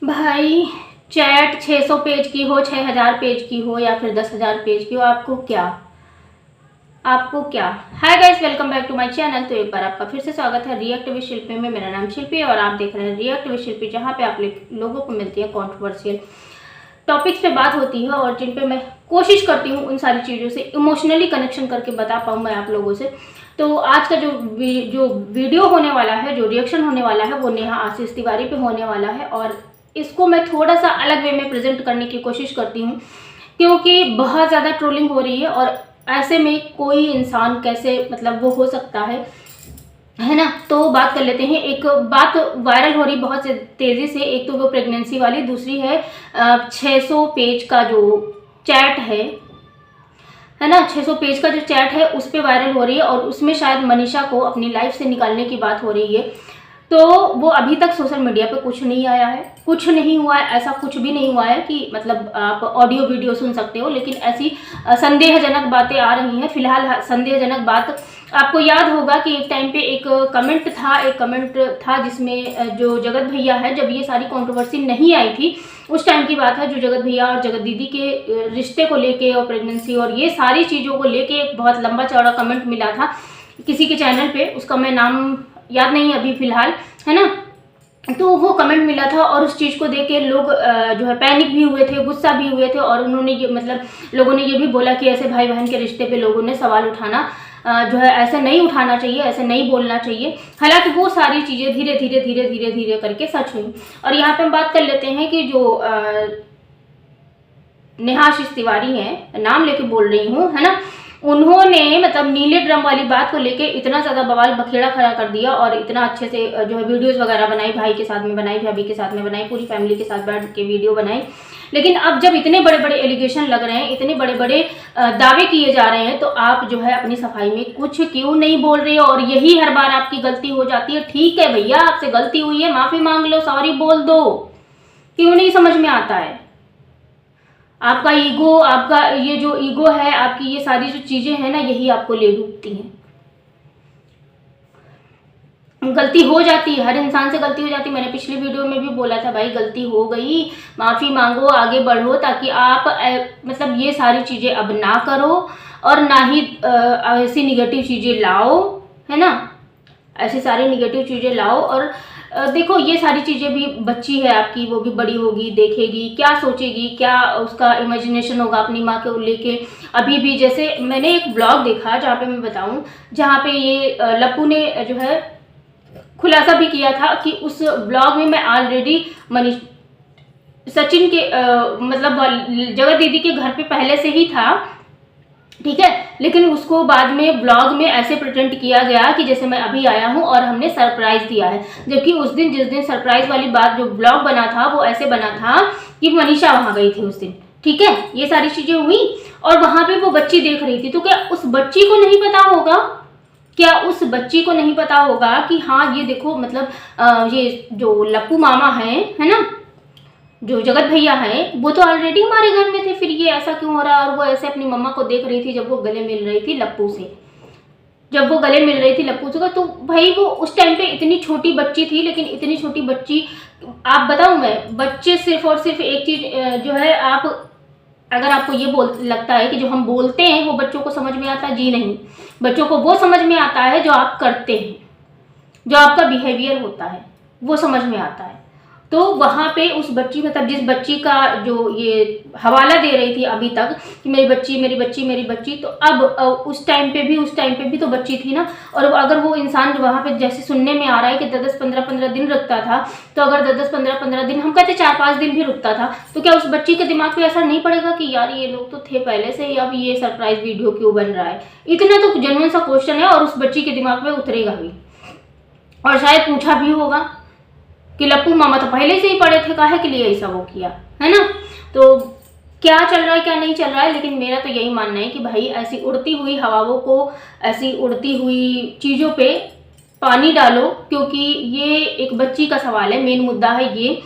भाई chat 600 page की हो, 6000 पेज की हो या फिर 10,000 पेज की हो, आपको क्या। Hi guys, welcome back to my channel. तो एक बार आपका फिर से स्वागत है रिएक्ट विद शिल्पी में। मेरा नाम शिल्पी है और आप देख रहे हैं रिएक्ट विद शिल्पी, जहाँ पे आप लोगों को मिलती है कंट्रोवर्शियल टॉपिक्स पे बात होती है और जिन पे मैं कोशिश करती हूँ उन सारी चीज़ों से इमोशनली कनेक्शन करके बता पाऊँ मैं आप लोगों से। तो आज का जो वीडियो होने वाला है, जो रिएक्शन होने वाला है, वो नेहा आशीष तिवारी पे होने वाला है। और इसको मैं थोड़ा सा अलग वे में प्रेजेंट करने की कोशिश करती हूँ, क्योंकि बहुत ज़्यादा ट्रोलिंग हो रही है और ऐसे में कोई इंसान कैसे मतलब वो हो सकता है ना। तो बात कर लेते हैं। एक बात वायरल हो रही बहुत तेज़ी से, एक तो वो प्रेगनेंसी वाली, दूसरी है 600 पेज का जो चैट है ना। 600 पेज का जो चैट है उस पर वायरल हो रही है और उसमें शायद मनीषा को अपनी लाइफ से निकालने की बात हो रही है। तो वो अभी तक सोशल मीडिया पे कुछ नहीं आया है, कुछ नहीं हुआ है, ऐसा कुछ भी नहीं हुआ है कि मतलब आप ऑडियो वीडियो सुन सकते हो, लेकिन ऐसी संदेहजनक बातें आ रही हैं। फिलहाल संदेहजनक बात, आपको याद होगा कि एक टाइम पे एक कमेंट था जिसमें जो जगत भैया है, जब ये सारी कंट्रोवर्सी नहीं आई थी उस टाइम की बात है, जो जगत भैया और जगत दीदी के रिश्ते को लेके और प्रेगनेंसी और ये सारी चीज़ों को लेके एक बहुत लंबा चौड़ा कमेंट मिला था किसी के चैनल पे, उसका मैं नाम याद नहीं अभी फिलहाल, है ना। तो वो कमेंट मिला था और उस चीज़ को देख के लोग जो है पैनिक भी हुए थे, गुस्सा भी हुए थे और उन्होंने ये मतलब लोगों ने ये भी बोला कि ऐसे भाई बहन के रिश्ते पे लोगों ने सवाल उठाना जो है ऐसे नहीं उठाना चाहिए, ऐसे नहीं बोलना चाहिए। हालांकि वो सारी चीज़ें धीरे धीरे करके सच हुई। और यहाँ पे हम बात कर लेते हैं कि जो नेहा आशीष तिवारी हैं, नाम लेके बोल रही हूँ, है ना, उन्होंने मतलब नीले ड्रम वाली बात को लेके इतना ज़्यादा बवाल बखेड़ा खड़ा कर दिया और इतना अच्छे से जो है वीडियोस वगैरह बनाई, भाई के साथ में बनाई, भाभी के साथ में बनाई, पूरी फैमिली के साथ बैठ के वीडियो बनाई। लेकिन अब जब इतने बड़े बड़े एलिगेशन लग रहे हैं, इतने बड़े बड़े दावे किए जा रहे हैं, तो आप जो है अपनी सफाई में कुछ क्यों नहीं बोल रहे हो। और यही हर बार आपकी गलती हो जाती है। ठीक है भैया, आपसे गलती हुई है, माफ़ी मांग लो, सॉरी बोल दो, क्यों नहीं समझ में आता है। आपका ईगो, आपका ये जो ईगो है, आपकी ये सारी जो चीजें हैं ना, यही आपको ले डूबती हैं। गलती हो जाती है, हर इंसान से गलती हो जाती है। मैंने पिछली वीडियो में भी बोला था, भाई गलती हो गई, माफ़ी मांगो, आगे बढ़ो, ताकि आप मतलब ये सारी चीज़ें अब ना करो और ना ही ऐसी निगेटिव चीज़ें लाओ, है ना। ऐसी सारी निगेटिव चीज़ें लाओ। और देखो, ये सारी चीज़ें भी, बच्ची है आपकी, वो भी बड़ी होगी, देखेगी, क्या सोचेगी, क्या उसका इमेजिनेशन होगा अपनी माँ को लेके। अभी भी जैसे मैंने एक ब्लॉग देखा, जहाँ पे मैं बताऊँ, जहाँ पे ये लप्पू ने जो है खुलासा भी किया था कि उस ब्लॉग में मैं ऑलरेडी सचिन के मतलब जगत दीदी के घर पे पहले से ही था, ठीक है। लेकिन उसको बाद में ब्लॉग में ऐसे प्रेजेंट किया गया कि जैसे मैं अभी आया हूँ और हमने सरप्राइज दिया है, जबकि उस दिन जिस दिन सरप्राइज वाली बात जो ब्लॉग बना था वो ऐसे बना था कि मनीषा वहां गई थी उस दिन, ठीक है। ये सारी चीजें हुई और वहां पे वो बच्ची देख रही थी। तो क्या उस बच्ची को नहीं पता होगा, क्या उस बच्ची को नहीं पता होगा कि हाँ ये देखो मतलब ये जो लप्पू मामा है ना, जो जगत भैया हैं, वो तो ऑलरेडी हमारे घर में थे, फिर ये ऐसा क्यों हो रहा है। और वो ऐसे अपनी मम्मा को देख रही थी जब वो गले मिल रही थी लप्पू से, तो भाई वो उस टाइम पे इतनी छोटी बच्ची थी। लेकिन इतनी छोटी बच्ची, आप बताऊं मैं, बच्चे सिर्फ और सिर्फ एक चीज जो है, आप अगर आपको ये लगता है कि जो हम बोलते हैं वो बच्चों को समझ में आता है, जी नहीं, बच्चों को वो समझ में आता है जो आप करते हैं, जो आपका बिहेवियर होता है, वो समझ में आता है। तो वहाँ पे उस बच्ची, मतलब जिस बच्ची का जो ये हवाला दे रही थी अभी तक कि मेरी बच्ची, तो अब उस टाइम पे भी तो बच्ची थी ना। और अगर वो इंसान वहाँ पे, जैसे सुनने में आ रहा है कि 10-15 दिन रुकता था, तो अगर 10-15 दिन, हम कहते 4-5 दिन भी रुकता था, तो क्या उस बच्ची के दिमाग पे असर नहीं पड़ेगा कि यार ये लोग तो थे पहले से ही, अब ये सरप्राइज वीडियो क्यों बन रहा है। इतना तो जेन्युइन सा क्वेश्चन है और उस बच्ची के दिमाग में उतरेगा भी। और शायद पूछा भी होगा कि लप्पू मामा तो पहले से ही पड़े थे, काहे के लिए ऐसा वो किया, है ना। तो क्या चल रहा है, क्या नहीं चल रहा है, लेकिन मेरा तो यही मानना है कि भाई ऐसी उड़ती हुई हवाओं को, ऐसी उड़ती हुई चीज़ों पे पानी डालो, क्योंकि ये एक बच्ची का सवाल है, मेन मुद्दा है ये।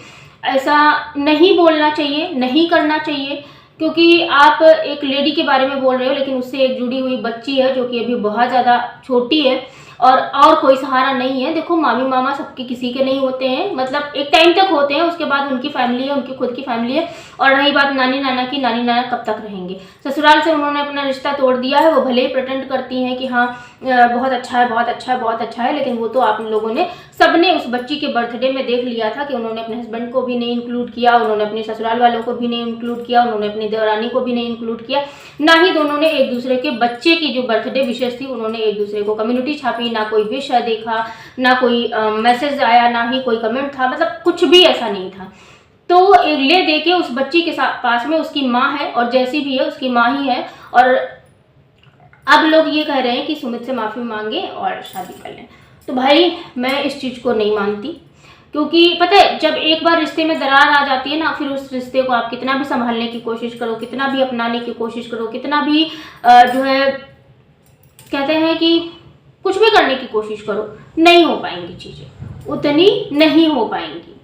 ऐसा नहीं बोलना चाहिए, नहीं करना चाहिए, क्योंकि आप एक लेडी के बारे में बोल रहे हो, लेकिन उससे एक जुड़ी हुई बच्ची है जो कि अभी बहुत ज़्यादा छोटी है। और कोई सहारा नहीं है। देखो मामी मामा सबके किसी के नहीं होते हैं, मतलब एक टाइम तक होते हैं, उसके बाद उनकी फैमिली है, उनकी खुद की फैमिली है। और रही बात नानी नाना की, नानी नाना कब तक रहेंगे। ससुराल से उन्होंने अपना रिश्ता तोड़ दिया है। वो भले ही प्रिटेंड करती हैं कि हाँ बहुत अच्छा है, बहुत अच्छा है, बहुत अच्छा है, लेकिन वो तो आप लोगों ने सबने उस बच्ची के बर्थडे में देख लिया था कि उन्होंने अपने हस्बैंड को भी नहीं इंक्लूड किया, उन्होंने अपने ससुराल वालों को भी नहीं इंक्लूड किया, उन्होंने अपनी देवरानी को भी नहीं इंक्लूड किया, ना ही दोनों ने एक दूसरे के बच्चे की जो बर्थडे विशेष थी उन्होंने एक दूसरे को कम्युनिटी छापी, ना कोई विश देखा, ना कोई मैसेज आया, ना ही कोई कमेंट था, मतलब कुछ भी ऐसा नहीं था। तो एक ले दे के उस बच्ची के पास में उसकी माँ है, और जैसी भी है उसकी माँ ही है, और अब लोग ये कह रहे हैं कि सुमित से माफ़ी मांगे और शादी कर लें। तो भाई मैं इस चीज़ को नहीं मानती, क्योंकि पता है जब एक बार रिश्ते में दरार आ जाती है ना, फिर उस रिश्ते को आप कितना भी संभालने की कोशिश करो, कितना भी अपनाने की कोशिश करो, कितना भी जो है कहते हैं कि कुछ भी करने की कोशिश करो, नहीं हो पाएंगी चीज़ें, उतनी नहीं हो पाएंगी,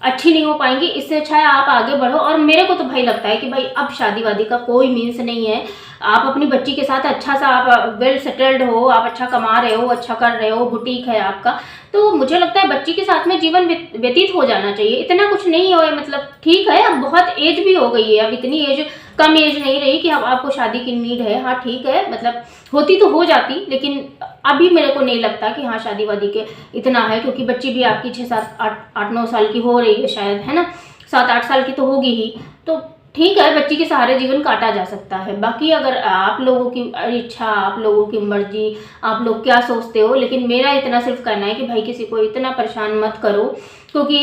अच्छी नहीं हो पाएंगी। इससे अच्छा है आप आगे बढ़ो। और मेरे को तो भाई लगता है कि भाई अब शादी वादी का कोई मीन्स नहीं है। आप अपनी बच्ची के साथ अच्छा सा, आप वेल सेटल्ड हो, आप अच्छा कमा रहे हो, अच्छा कर रहे हो, बुटीक है आपका, तो मुझे लगता है बच्ची के साथ में जीवन व्यतीत हो जाना चाहिए। इतना कुछ नहीं हो, मतलब ठीक है अब बहुत एज भी हो गई है, अब इतनी एज कम एज नहीं रही कि अब आपको शादी की नीड है। हाँ ठीक है, मतलब होती तो हो जाती, लेकिन अभी मेरे को नहीं लगता कि हाँ शादी वादी के इतना है, क्योंकि बच्ची भी आपकी 6-7-8-9 साल की हो रही है शायद, है ना, 7-8 साल की तो होगी ही। तो ठीक है, बच्ची के सहारे जीवन काटा जा सकता है। बाकी अगर आप लोगों की इच्छा, आप लोगों की मर्जी, आप लोग क्या सोचते हो, लेकिन मेरा इतना सिर्फ कहना है कि भाई किसी को इतना परेशान मत करो, क्योंकि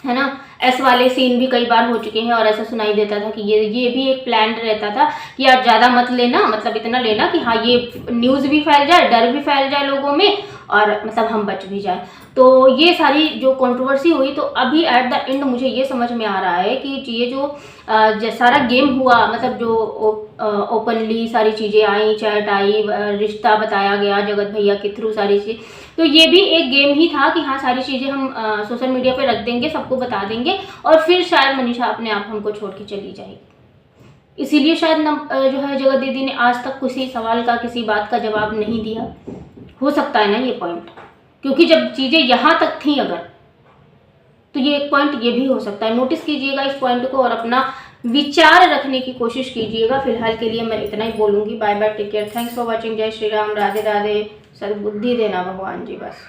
है ना, ऐसे वाले सीन भी कई बार हो चुके हैं, और ऐसा सुनाई देता था कि ये भी एक प्लान रहता था कि यार ज़्यादा मत लेना, मतलब इतना लेना कि हाँ ये न्यूज़ भी फैल जाए, डर भी फैल जाए लोगों में, और मतलब हम बच भी जाए। तो ये सारी जो कंट्रोवर्सी हुई, तो अभी एट द एंड मुझे ये समझ में आ रहा है कि ये जो सारा गेम हुआ, मतलब जो ओपनली सारी चीज़ें आई, चैट आई, रिश्ता बताया गया जगत भैया के थ्रू सारी चीज़, तो ये भी एक गेम ही था कि हाँ सारी चीज़ें हम सोशल मीडिया पे रख देंगे, सबको बता देंगे, और फिर शायद मनीषा अपने आप हमको छोड़ के चली जाएगी। इसीलिए शायद जो है जगत दीदी ने आज तक किसी सवाल का, किसी बात का जवाब नहीं दिया। हो सकता है ना ये पॉइंट, क्योंकि जब चीज़ें यहाँ तक थी अगर, तो ये एक पॉइंट ये भी हो सकता है। नोटिस कीजिएगा इस पॉइंट को और अपना विचार रखने की कोशिश कीजिएगा। फिलहाल के लिए मैं इतना ही बोलूँगी। Bye bye, take care, thanks for watching, जय श्री राम, राधे राधे, सद्बुद्धि देना भगवान जी बस।